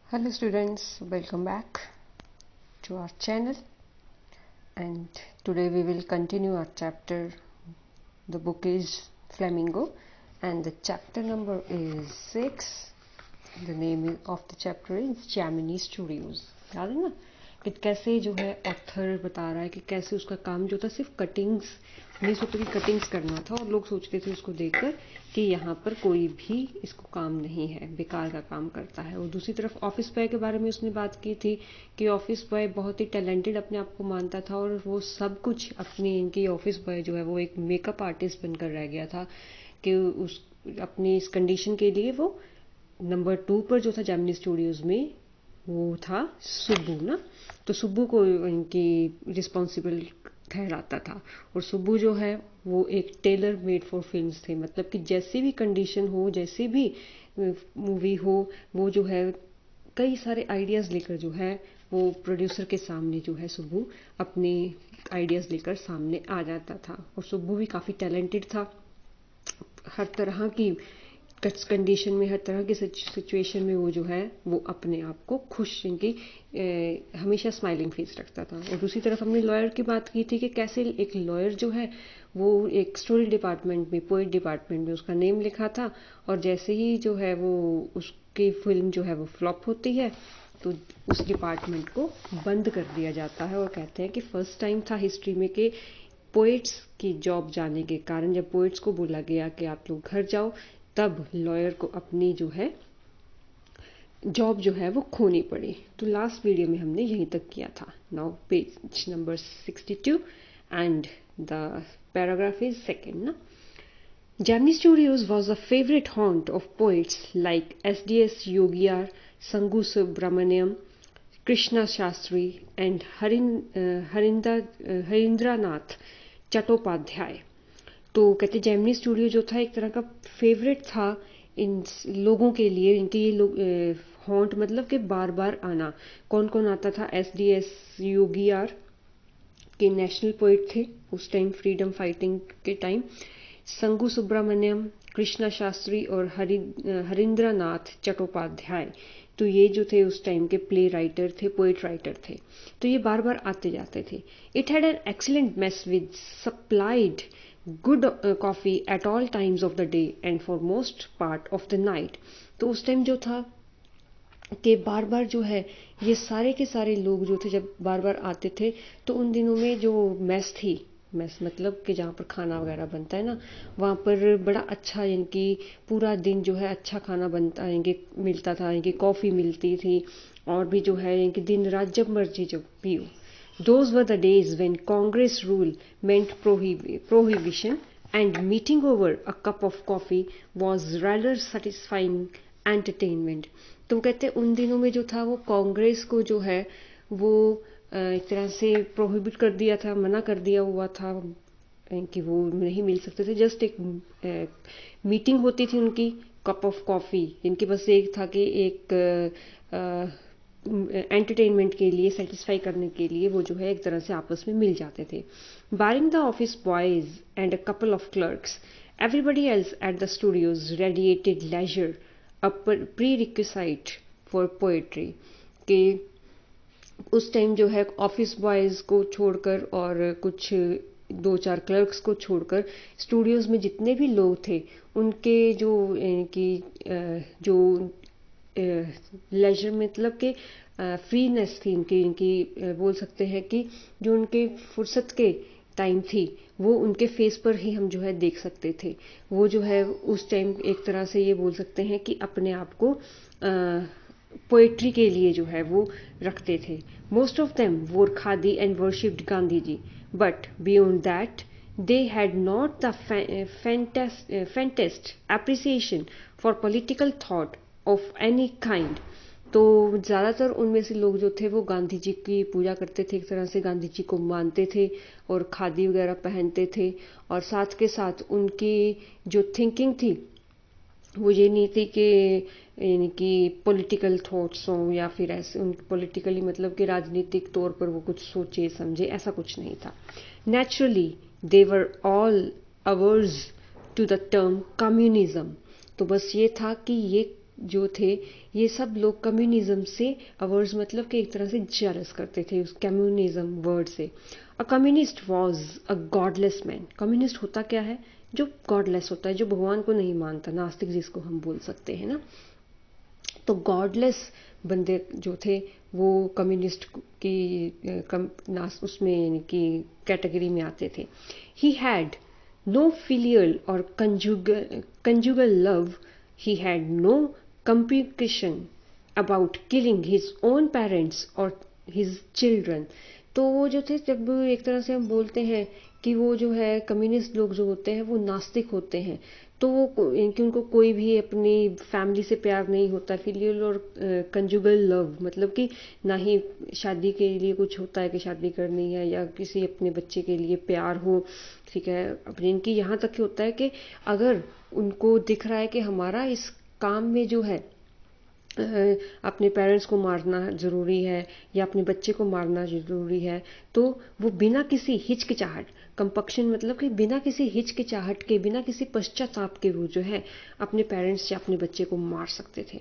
Hello students, welcome back to our channel, and today we will continue our chapter. The book is Flamingo and the chapter number is 6. The name of the chapter is Gemini Studios. याद है ना कि कैसे जो है author बता रहा है कि कैसे उसका काम जो था सिर्फ कटिंग्स, न्यूज़पेपर की कटिंग्स करना था और लोग सोचते थे उसको देखकर कि यहाँ पर कोई भी इसको काम नहीं है, बेकार का काम करता है। और दूसरी तरफ ऑफिस बॉय के बारे में उसने बात की थी कि ऑफिस बॉय बहुत ही टैलेंटेड अपने आप को मानता था और वो सब कुछ अपनी इनकी ऑफिस बॉय जो है वो एक मेकअप आर्टिस्ट बनकर रह गया था कि उस अपनी इस कंडीशन के लिए वो नंबर 2 पर जो था जेमिनी स्टूडियोज में वो था सुब्बू ना, तो सुब्बू को इनकी रिस्पॉन्सिबल ठहराता था। और सुब्बू जो है वो एक टेलर मेड फॉर फिल्म्स थे, मतलब कि जैसी भी कंडीशन हो, जैसी भी मूवी हो, वो जो है कई सारे आइडियाज़ लेकर जो है वो प्रोड्यूसर के सामने जो है सुब्बू अपने आइडियाज़ लेकर सामने आ जाता था। और सुब्बू भी काफ़ी टैलेंटेड था, हर तरह की कंडीशन में, हर तरह की सिचुएशन में वो जो है वो अपने आप को खुश, इनकी हमेशा स्माइलिंग फेस रखता था। और दूसरी तरफ हमने लॉयर की बात की थी कि कैसे एक लॉयर जो है वो एक स्टोरी डिपार्टमेंट में, पोएट डिपार्टमेंट में उसका नेम लिखा था, और जैसे ही जो है वो उसकी फिल्म जो है वो फ्लॉप होती है तो उस डिपार्टमेंट को बंद कर दिया जाता है। और कहते हैं कि फर्स्ट टाइम था हिस्ट्री में कि पोएट्स की जॉब जाने के कारण, जब पोएट्स को बोला गया कि आप लोग घर जाओ, तब लॉयर को अपनी जो है जॉब जो है वो खोनी पड़ी। तो लास्ट वीडियो में हमने यहीं तक किया था। Now page number 62 and the paragraph is second ना। Gemini Studios was a favorite haunt of poets like S.D.S. Yogiyar, Sangu Subramaniam, Krishna Shastri, and Harindranath Chattopadhyay. तो कहते जेमिनी स्टूडियो जो था एक तरह का फेवरेट था इन लोगों के लिए, इनके ये लोग हॉन्ट मतलब कि बार बार आना। कौन कौन आता था? एस योगियार के नेशनल पोइट थे उस टाइम, फ्रीडम फाइटिंग के टाइम, संगू सुब्रमण्यम, कृष्णा शास्त्री और हरिंद्रनाथ चट्टोपाध्याय, तो ये जो थे उस टाइम के प्ले राइटर थे, पोएट राइटर थे। तो ये बार बार आते जाते थे। It had an excellent mess with supplied good coffee at all times of the day and for most part of the night. तो उस टाइम जो था कि बार बार जो है ये सारे के सारे लोग जो थे जब बार बार आते थे, तो उन दिनों में जो मेस थी, मेस मतलब कि जहाँ पर खाना वगैरह बनता है ना, वहाँ पर बड़ा अच्छा इनकी पूरा दिन जो है अच्छा खाना बनता, इनके मिलता था, इनकी कॉफ़ी मिलती थी, और भी जो है इनकी दिन रात जब मर्जी जब पियो। Those were the days when Congress rule meant prohibition, and meeting over a cup of coffee was rather satisfying entertainment. तो कहते उन दिनों में जो था वो कांग्रेस को जो है वो एक तरह से प्रोहिबिट कर दिया था, मना कर दिया हुआ था कि वो नहीं मिल सकते थे। जस्ट एक मीटिंग होती थी उनकी, कप ऑफ कॉफ़ी, इनके बस एक था कि एक एंटरटेनमेंट के लिए, सेटिस्फाई करने के लिए वो जो है एक तरह से आपस में मिल जाते थे। Barring the office boys and a couple of clerks, everybody else at the studios radiated leisure, a prerequisite for poetry. कि उस टाइम जो है ऑफिस बॉयज़ को छोड़कर और कुछ 2-4 क्लर्क्स को छोड़कर स्टूडियोज़ में जितने भी लोग थे उनके जो इनकी जो लेजर मतलब कि फ्रीनेस थी इनकी बोल सकते हैं कि जो उनके फुर्सत के टाइम थी वो उनके फेस पर ही हम जो है देख सकते थे। वो जो है उस टाइम एक तरह से ये बोल सकते हैं कि अपने आप को पोएट्री के लिए जो है वो रखते थे। Most of them wore khadi and worshipped Gandhi ji, but beyond that they had not the faintest appreciation for political thought of any kind. तो ज़्यादातर उनमें से लोग जो थे वो गांधी जी की पूजा करते थे, एक तरह से गांधी जी को मानते थे और खादी वगैरह पहनते थे, और साथ के साथ उनकी जो थिंकिंग थी वो ये नहीं थी कि इनकी पॉलिटिकल थॉट्स हों या फिर ऐसे उन पॉलिटिकली मतलब कि राजनीतिक तौर पर वो कुछ सोचे समझे, ऐसा कुछ नहीं था। Naturally they were all averse to the term communism. तो बस ये था कि ये जो थे ये सब लोग कम्युनिज्म से अवर्स मतलब कि एक तरह से जेलस करते थे उस कम्युनिज्म वर्ड से। A communist was a godless man. Communist होता क्या है? जो गॉडलेस होता है, जो भगवान को नहीं मानता, नास्तिक जिसको हम बोल सकते हैं ना। तो गॉडलेस बंदे जो थे वो कम्युनिस्ट की उसमें यानी कि कैटेगरी में आते थे। ही हैड नो फिलियल और conjugal love, he had no compunction about killing his own parents और हिज चिल्ड्रन। तो वो जो थे, जब एक तरह से हम बोलते हैं कि वो जो है कम्युनिस्ट लोग जो होते हैं वो नास्तिक होते हैं, तो वो इनकी उनको कोई भी अपनी फैमिली से प्यार नहीं होता। फिलियल और कंजुगल लव मतलब कि ना ही शादी के लिए कुछ होता है कि शादी करनी है या किसी अपने बच्चे के लिए प्यार हो, ठीक है। अपने इनकी यहाँ तक होता है कि अगर उनको दिख रहा है कि हमारा इस काम में जो है अपने पेरेंट्स को मारना ज़रूरी है या अपने बच्चे को मारना ज़रूरी है, तो वो बिना किसी हिचकिचाहट, कंपक्शन मतलब कि बिना किसी हिचकिचाहट के, बिना किसी पश्चाताप के वो जो है अपने पेरेंट्स या अपने बच्चे को मार सकते थे।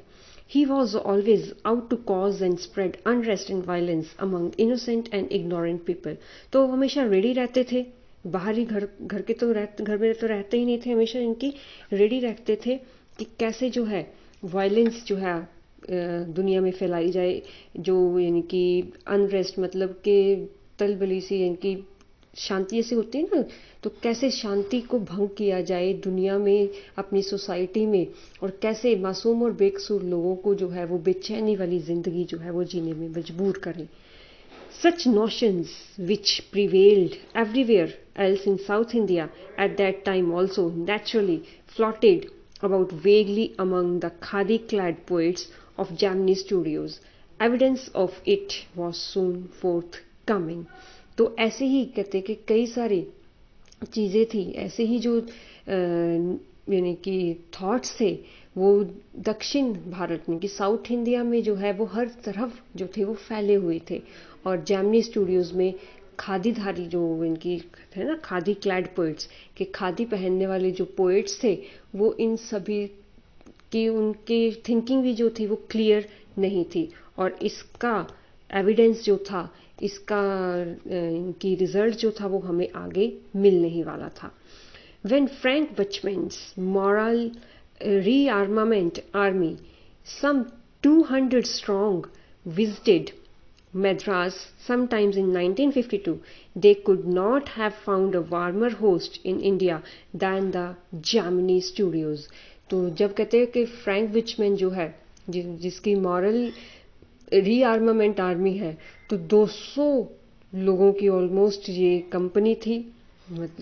He was always out to cause and spread unrest and violence among innocent and ignorant people. तो हमेशा रेडी रहते थे, बाहरी घर घर में तो रहते ही नहीं थे, हमेशा इनकी रेडी रहते थे कि कैसे जो है वायलेंस जो है दुनिया में फैलाई जाए, जो यानी कि अनरेस्ट मतलब कि तलबली सी यानी कि शांति ऐसे होती है ना, तो कैसे शांति को भंग किया जाए दुनिया में, अपनी सोसाइटी में, और कैसे मासूम और बेकसूर लोगों को जो है वो बेचैनी वाली जिंदगी जो है वो जीने में मजबूर करें। Such notions, which prevailed everywhere else in South India at that time, also naturally floated about vaguely among the khadi-clad poets of Gemini studios. Evidence of it was soon forthcoming. तो ऐसे ही कहते कि कई सारी चीज़ें थी, ऐसे ही जो यानी कि थॉट्स थे वो दक्षिण भारत में कि साउथ इंडिया में जो है वो हर तरफ जो थे वो फैले हुए थे। और जेमिनी स्टूडियोज में खादीधारी जो इनकी है ना, खादी क्लैड पोइट्स के खादी पहनने वाले जो पोइट्स थे, वो इन सभी की उनकी थिंकिंग भी जो थी वो क्लियर नहीं थी। और इसका एविडेंस जो था, इसका इनकी रिजल्ट जो था वो हमें आगे मिलने ही वाला था। When Frank Buchman's moral rearmament army, some 200 strong, visited Madras sometimes in 1952, they could not have found a warmer host in India than the Gemini studios. तो जब कहते हैं कि फ्रैंक बिचमैन जो है जिसकी मॉरल रीआर्मामेंट आर्मी है, तो 200 लोगों की ऑलमोस्ट ये कंपनी थी,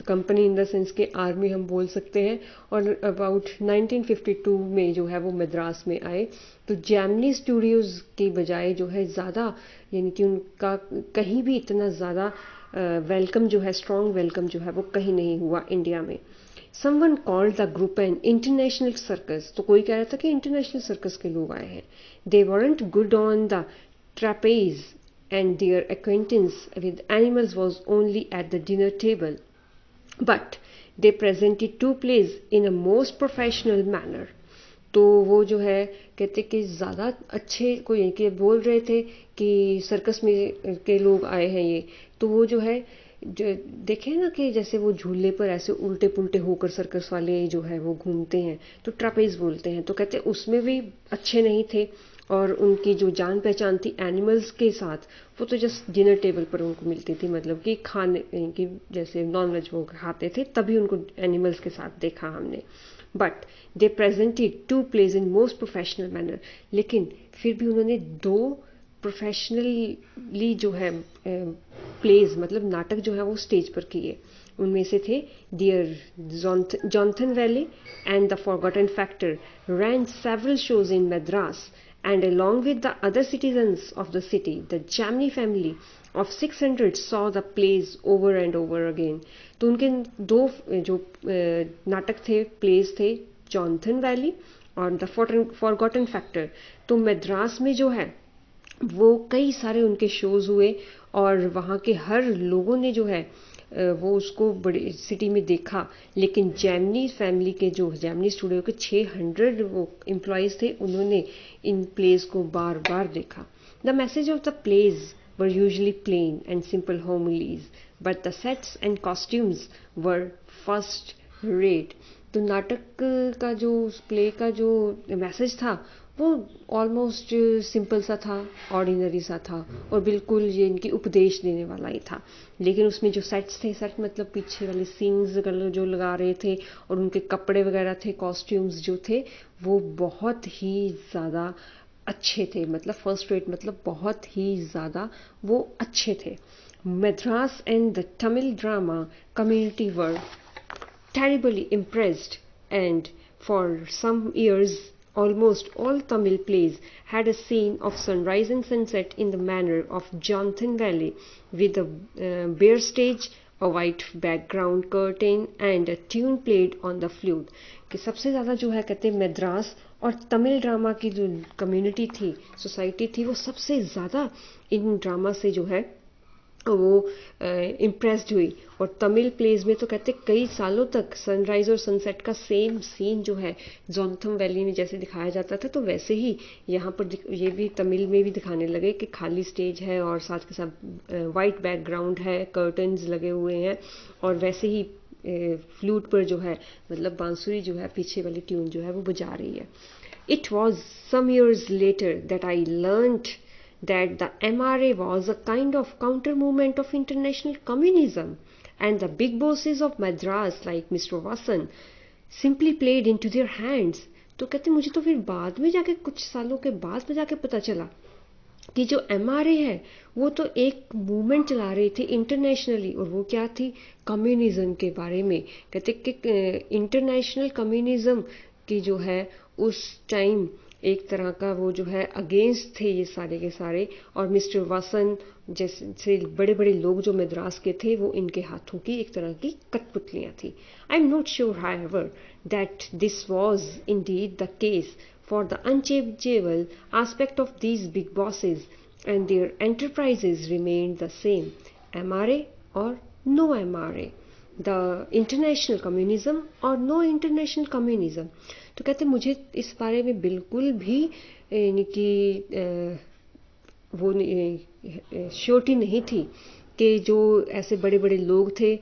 कंपनी इन द सेंस के आर्मी हम बोल सकते हैं। और अबाउट 1952 में जो है वो मद्रास में आए। तो जेमिनी स्टूडियोज की बजाय जो है ज़्यादा यानी कि उनका कहीं भी इतना ज़्यादा वेलकम जो है, स्ट्रॉन्ग वेलकम जो है वो कहीं नहीं हुआ इंडिया में। Someone called the group an international circus. तो कोई कह रहा था कि इंटरनेशनल सर्कस के लोग आए हैं। They weren't good on the trapeze and their acquaintance with animals was only at the dinner table. But they presented two plays in a most professional manner. तो वो जो है कहते कि ज़्यादा अच्छे कोई कि बोल रहे थे कि सर्कस में के लोग आए हैं ये, तो वो जो है देखे ना कि जैसे वो झूले पर ऐसे उल्टे पुल्टे होकर सर्कस वाले जो है वो घूमते हैं, तो ट्रापेज बोलते हैं। तो कहते उसमें भी अच्छे नहीं थे। और उनकी जो जान पहचान थी एनिमल्स के साथ, वो तो जस्ट डिनर टेबल पर उनको मिलती थी, मतलब कि खाने की जैसे नॉनवेज वो खाते थे तभी उनको एनिमल्स के साथ देखा हमने। But they presented two plays in most professional manner. लेकिन फिर भी उन्होंने 2 प्रोफेशनली जो है प्लेज मतलब नाटक जो है वो स्टेज पर किए। उनमें से थे dear Jonathan Valley and the forgotten factor ran several shows in Madras, and along with the other citizens of the city, the Gemini family of 600 saw the plays over and over again. तो उनके 2 जो नाटक थे, pledge थे, Jonathan valley और the forgotten factor. तो मद्रास में जो है वो कई सारे उनके शोज हुए और वहाँ के हर लोगों ने जो है वो उसको बड़ी सिटी में देखा, लेकिन जेमिनी फैमिली के जो जेमिनी स्टूडियो के 600 वो एम्प्लॉयज़ थे, उन्होंने इन प्लेस को बार बार देखा. The message of the plays were usually plain and simple homilies, but the sets and costumes were first rate. तो नाटक का जो प्ले का जो मैसेज था वो ऑलमोस्ट सिंपल सा था, ऑर्डिनरी सा था और बिल्कुल ये इनकी उपदेश देने वाला ही था. लेकिन उसमें जो सेट्स थे, सेट मतलब पीछे वाले सीन्स जो लगा रहे थे और उनके कपड़े वगैरह थे, कॉस्ट्यूम्स जो थे वो बहुत ही ज़्यादा अच्छे थे. मतलब फर्स्ट रेट मतलब बहुत ही ज़्यादा वो अच्छे थे. Madras and the Tamil drama community were terribly impressed, and for some years almost all Tamil plays had a scene of sunrise and sunset in the manner of Jonathan Valley, with a bare stage, a white background curtain and a tune played on the flute. कि सबसे ज़्यादा जो है कहते हैं मद्रास और Tamil drama की जो कम्युनिटी थी, सोसाइटी थी, वो सबसे ज़्यादा इन ड्रामा से जो है वो इम्प्रेस्ड हुई. और तमिल प्लेज में तो कहते कई सालों तक सनराइज और सनसेट का सेम सीन जो है जोनाथन वैली में जैसे दिखाया जाता था, तो वैसे ही यहाँ पर ये भी तमिल में भी दिखाने लगे कि खाली स्टेज है और साथ के साथ वाइट बैकग्राउंड है, कर्टन्स लगे हुए हैं और वैसे ही फ्लूट पर जो है मतलब बांसुरी जो है पीछे वाली ट्यून जो है वो बजा रही है. It was some years later that I learned that the MRA was a kind of counter movement of international communism, and the big bosses of Madras like Mr. Vasan simply played into their hands. तो कहते मुझे तो फिर बाद में जाके कुछ सालों के बाद में जाके पता चला कि जो MRA है वो तो एक मूवमेंट चला रही थी इंटरनेशनली, और वो क्या थी, कम्युनिज्म के बारे में. कहते कि इंटरनेशनल कम्युनिज्म की जो है उस टाइम एक तरह का वो जो है अगेंस्ट थे ये सारे के सारे, और मिस्टर वासन जैसे बड़े बड़े लोग जो मद्रास के थे वो इनके हाथों की एक तरह की कठपुतलियाँ थी. I am not sure however that this was Indeed the case for the unchangeable aspect of these big bosses and their enterprises remained the same, MRA or no MRA, the international communism or no international communism. तो कहते मुझे इस बारे में बिल्कुल भी वो surety नहीं थी कि जो ऐसे बड़े बड़े लोग थे,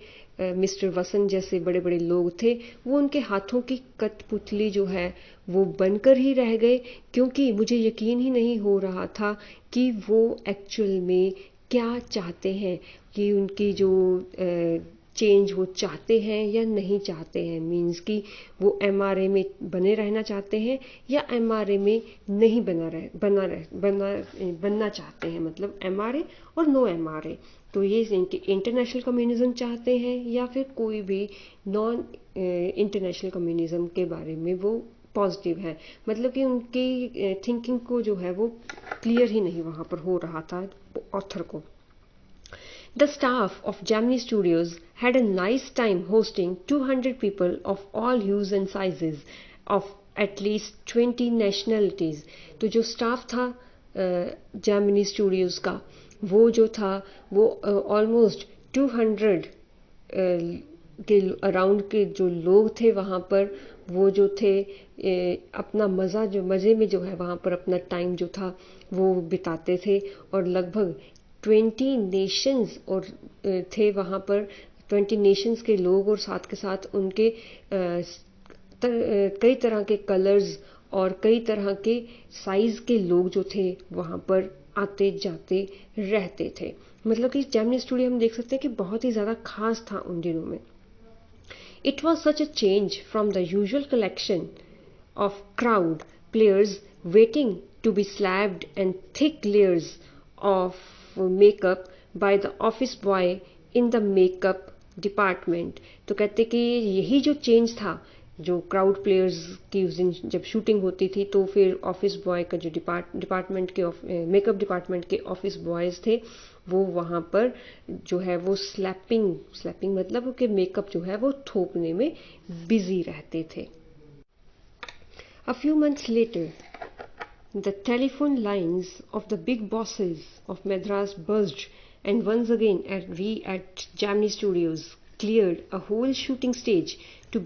मिस्टर वसन जैसे बड़े बड़े लोग थे, वो उनके हाथों की कठपुतली जो है वो बनकर ही रह गए, क्योंकि मुझे यकीन ही नहीं हो रहा था कि वो एक्चुअल में क्या चाहते हैं, कि उनकी जो चेंज वो चाहते हैं या नहीं चाहते हैं. मीन्स कि वो एमआरए में बने रहना चाहते हैं या एमआरए में नहीं बनना चाहते हैं, मतलब एमआरए और नो एमआरए. तो ये इंटरनेशनल कम्युनिज्म चाहते हैं या फिर कोई भी नॉन इंटरनेशनल कम्युनिज्म के बारे में वो पॉजिटिव है. मतलब कि उनकी थिंकिंग को जो है वो क्लियर ही नहीं वहाँ पर हो रहा था ऑथर को. The staff of Gemini Studios had a nice time hosting 200 people of all hues and sizes of at least 20 nationalities. तो जो स्टाफ था Gemini Studios का वो जो था वो ऑलमोस्ट 200 के अराउंड के जो लोग थे वहाँ पर, वो जो थे अपना मज़े में जो है वहाँ पर अपना टाइम जो था वो बिताते थे. और लगभग 20 नेशंस और थे वहाँ पर, 20 नेशंस के लोग और साथ के साथ उनके कई तरह के कलर्स और कई तरह के साइज़ के लोग जो थे वहाँ पर आते जाते रहते थे. मतलब कि जेमिनी स्टूडियो हम देख सकते हैं कि बहुत ही ज़्यादा खास था उन दिनों में. It was such a change from the usual collection of crowd players waiting to be slapped and thick layers of makeup by the office boy in the makeup department. तो कहते कि यही जो चेंज था, जो क्राउड प्लेयर्स की उस दिन जब शूटिंग होती थी तो फिर ऑफिस बॉय का जो डिपार्टमेंट के मेकअप डिपार्टमेंट के ऑफिस बॉयज़ थे वो वहाँ पर जो है वो स्लैपिंग मतलब कि मेकअप जो है वो थोपने में बिजी रहते थे. A few months later the telephone lines of the big bosses of Madras buzzed and once again we at Gemini Studios cleared a whole shooting stage to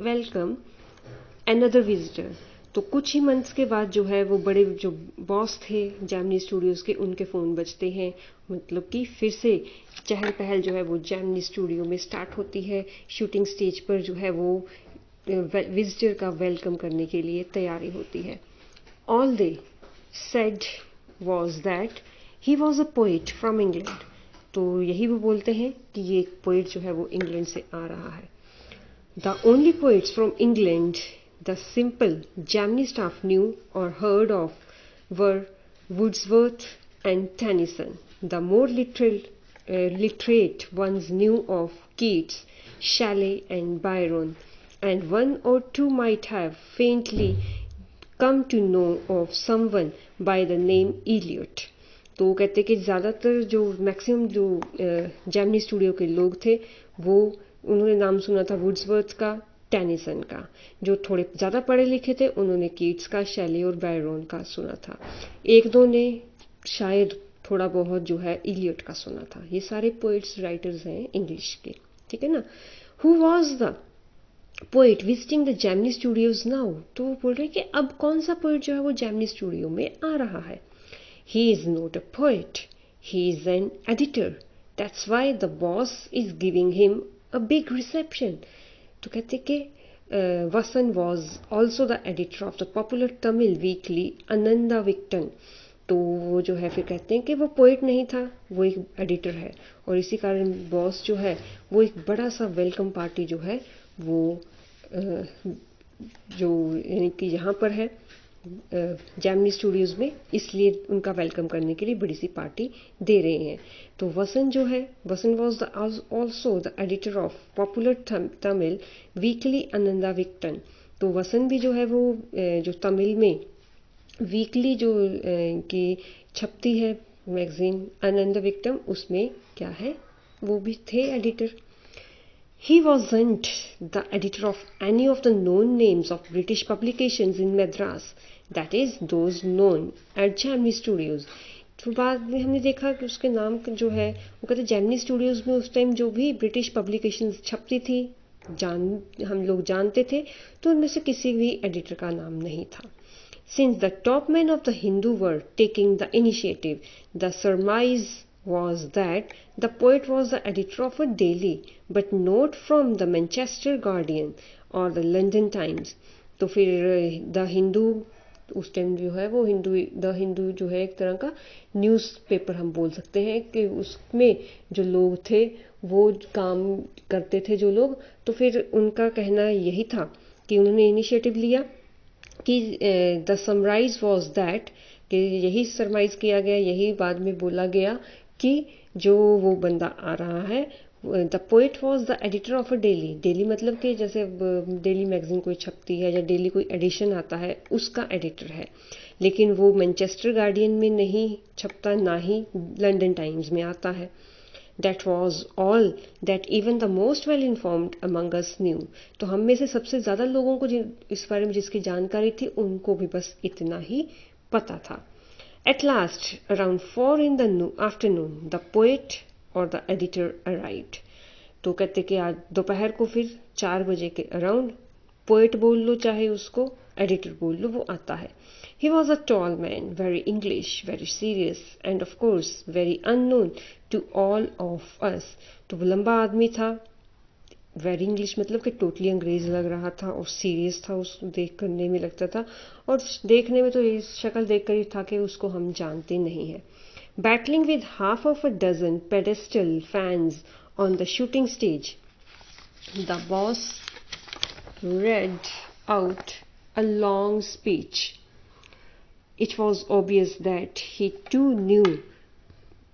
welcome another visitor. तो कुछ ही months के बाद जो है वो बड़े जो boss थे जेमिनी स्टूडियोज़ के, उनके फ़ोन बजते हैं, मतलब कि फिर से चहल पहल जो है वो जेमिनी स्टूडियो में स्टार्ट होती है. शूटिंग स्टेज पर जो है वो विजिटर का वेलकम करने के लिए तैयारी होती है. All they said was that he was a poet from England. तो यही वो बोलते हैं कि ये एक पोइट जो है वो इंग्लैंड से आ रहा है. The only poets from England the simple Gemini staff knew or heard of were Wordsworth and Tennyson. The more literate ones knew of Keats, Shelley and Byron, and one or two might have faintly come to know of someone by the name Eliot. तो कहते कि ज़्यादातर जो maximum जो Gemini studio के लोग थे वो उन्होंने नाम सुना था वुड्सवर्थ का, टेनिसन का. जो थोड़े ज़्यादा पढ़े लिखे थे उन्होंने कीट्स का, शैली और बैरोन का सुना था. एक दो ने शायद थोड़ा बहुत जो है इलियट का सुना था. ये सारे पोइट्स राइटर्स हैं इंग्लिश के, ठीक है ना. Who was the poet visiting the Gemini studios now. तो वो बोल रहे कि अब कौन सा पोइट जो है वो जेमिनी स्टूडियो में आ रहा है. He is not a poet, he is an editor. That's why the boss is giving him a big reception. तो कहते कि Vasan was also the editor of the popular Tamil weekly Ananda Vikatan. तो वो जो है फिर कहते हैं कि वो पोइट नहीं था, वो एक एडिटर है. और इसी कारण बॉस जो है वो एक बड़ा सा वेलकम पार्टी जो है वो जो यानी कि यहाँ पर है जेमिनी स्टूडियोज़ में, इसलिए उनका वेलकम करने के लिए बड़ी सी पार्टी दे रहे हैं. तो वसन जो है, Vasan was also the editor of popular Tamil weekly Ananda Vikatan. तो वसन भी जो है वो जो तमिल में वीकली जो की छपती है मैगजीन आनंदा विक्टम, उसमें क्या है वो भी थे editor. He wasn't the editor of any of the known names of British publications in Madras, that is, those known at Gemini Studios. तो बाद में हमने देखा कि उसके नाम जो है वो कहते जेमिनी स्टूडियोज़ में उस टाइम जो भी ब्रिटिश पब्लिकेशंस छपती थी हम लोग जानते थे, तो उनमें से किसी भी एडिटर का नाम नहीं था. Since the top men of the Hindu were taking the initiative, the surmise was that the poet was the editor of a daily, but not from the Manchester Guardian or the London Times. तो फिर the Hindu उस time जो है वो the Hindu जो है एक तरह का न्यूज़पेपर हम बोल सकते हैं कि उसमें जो लोग थे वो काम करते थे जो लोग. तो फिर उनका कहना यही था कि उन्होंने इनिशिएटिव लिया कि द समराइज वॉज दैट कि यही सरमाइज किया गया, यही बाद में बोला गया कि जो वो बंदा आ रहा है the poet was the editor of a daily. Daily मतलब कि जैसे डेली मैगजीन कोई छपती है या डेली कोई एडिशन आता है उसका एडिटर है, लेकिन वो मैनचेस्टर गार्डियन में नहीं छपता, ना ही लंदन टाइम्स में आता है. That was all that even the most well informed among us knew. तो हम में से सबसे ज़्यादा लोगों को इस बारे में जिसकी जानकारी थी उनको भी बस इतना ही पता था. At last, around 4 in the afternoon, the poet or the editor arrived. तो कहते कि आज दोपहर को फिर 4 बजे के अराउंड, पोएट बोल लो चाहे उसको एडिटर बोल लो, वो आता है. He was a tall man, very English, very serious, and of course very unknown to all of us. तो वो लंबा आदमी था, वेरी इंग्लिश मतलब कि टोटली अंग्रेज लग रहा था और सीरियस था, उस देख करने में लगता था, और देखने में तो ये शक्ल देख कर ही था कि उसको हम जानते नहीं हैं. Battling with half of a dozen pedestal fans on the shooting stage, the boss read out a long speech. It was obvious that he too knew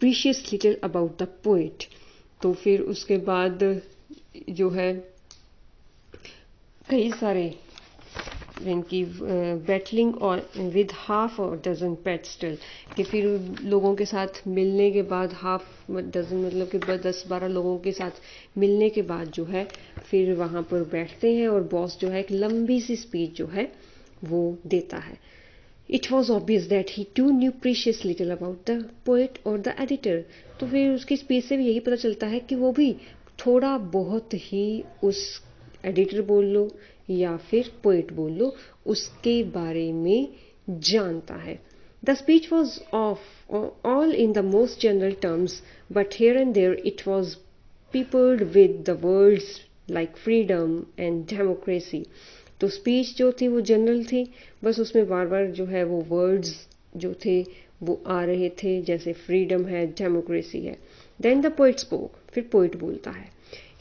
precious little about the poet. तो फिर उसके बाद जो है कई सारे इनकी battling और विद हाफ और डजन पेडस्टल कि फिर लोगों के साथ मिलने के बाद, हाफ डजन मतलब कि 10-12 लोगों के साथ मिलने के बाद जो है फिर वहाँ पर बैठते हैं और बॉस जो है एक लंबी सी स्पीच जो है वो देता है. It was obvious that he too knew precious little about the poet और द एडिटर। तो फिर उसकी स्पीच से भी यही पता चलता है कि वो भी थोड़ा बहुत ही उस एडिटर बोल लो या फिर पोएट बोल लो उसके बारे में जानता है। The speech was of all in the most general terms but here and there it was peopled with the words like freedom and democracy। तो स्पीच जो थी वो जनरल थी, बस उसमें बार बार जो है वो वर्ड्स जो थे वो आ रहे थे, जैसे फ्रीडम है, डेमोक्रेसी है। देन द पोइट स्पोक, फिर पोइट बोलता है,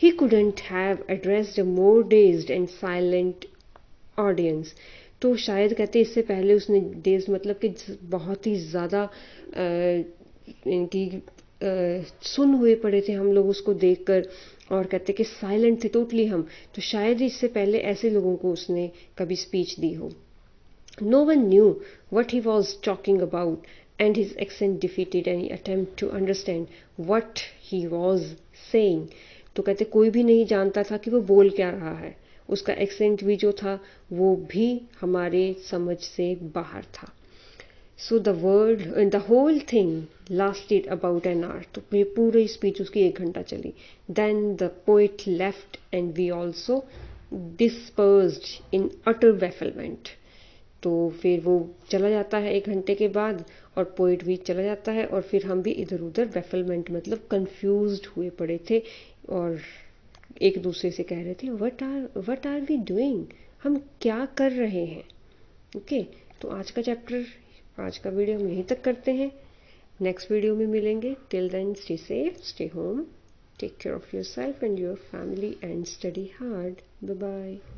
ही couldn't have addressed a more dazed and silent audience। तो शायद कहते इससे पहले उसने डेज मतलब कि बहुत ही ज़्यादा इनकी सुन हुए पड़े थे हम लोग उसको देखकर, और कहते कि साइलेंट थे टोटली हम, तो शायद इससे पहले ऐसे लोगों को उसने कभी स्पीच दी हो। No one knew what he was talking about and his accent defeated any attempt to understand what he was saying. तो कहते कोई भी नहीं जानता था कि वो बोल क्या रहा है, उसका एक्सेंट भी जो था वो भी हमारे समझ से बाहर था। So the whole thing lasted about an hour. तो ये पूरी स्पीच उसकी 1 घंटा चली। Then the poet left and we also dispersed in utter bafflement. तो फिर वो चला जाता है 1 घंटे के बाद, और पोइट भी चला जाता है, और फिर हम भी इधर उधर बेफलमेंट मतलब कंफ्यूज्ड हुए पड़े थे, और एक दूसरे से कह रहे थे वट आर वी डूइंग, हम क्या कर रहे हैं। ओके, तो आज का चैप्टर, आज का वीडियो हम यहीं तक करते हैं। नेक्स्ट वीडियो में मिलेंगे। Till then stay safe, stay home, take care of yourself and your family and study hard. Bye bye.